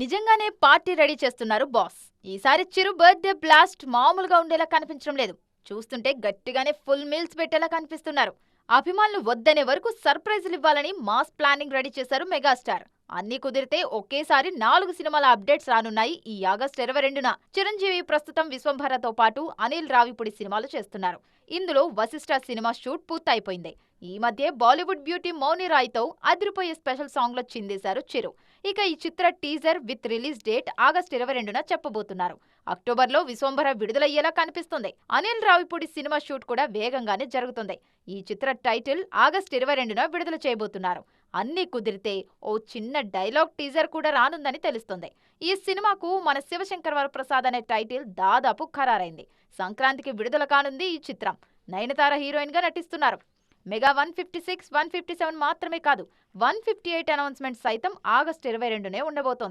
నిజంగానే party ready చేస్తున్నారు boss. ఈసారి చిరు బర్త్డే బ్లాస్ట్ మామూలుగా ఉండేలా కనిపించడం లేదు. చూస్తుంటే గట్టిగానే ఫుల్ మీల్స్ పెట్టేలా కనిపిస్తున్నారు. అభిమానులు వద్దనే వరకు సర్ప్రైజులు ఇవ్వాలని మాస్ ప్లానింగ్ రెడీ చేశారు మెగాస్టార్. అన్నీ కుదిరితే ఒకేసారి 4 సినిమాల అప్డేట్స్ రానున్నాయి ఈ ఆగస్టు 22న. చిరంజీవి ప్రస్తుతం విశ్వంభరతో పాటు అనిల్ రావిపూడి సినిమాలు చేస్తున్నారు. ఇందులో వశిష్ఠ సినిమా షూట్ పూర్తయిపోయింది. ఈ మధ్య బాలీవుడ్ బ్యూటీ మౌని రాయ్తో అదిరిపోయే స్పెషల్ సాంగ్లో చిందేశారు చిరు. ఇక ఈ చిత్ర teaser with release date August 22న చెప్పబోతున్నారు. అక్టోబర్లో విశ్వంభర విడుదలయ్యేలా కనిపిస్తుంది. అనిల్ రావిపూడి సినిమా షూట్ కూడా వేగంగానే జరుగుతుంది. ఈ చిత్ర టైటిల్ ఆగస్టు 22న విడుదల చేయబోతున్నారు. అన్నీ కుదిరితే ఓ చిన్న డైలాగ్ టీజర్ కూడా రానుందని తెలుస్తుంది. ఈ సినిమాకు మన శివశంకర్ వరప్రసాద్ అనే టైటిల్ దాదాపు ఖరారైంది. సంక్రాంతికి విడుదల కానుంది ఈ చిత్రం. నయనతార హీరోయిన్ గా నటిస్తున్నారు. మెగా 156, 157 మాత్రమే కాదు, 158 అనౌన్స్మెంట్ సైతం ఆగస్టు 22నే ఉండబోతోంది.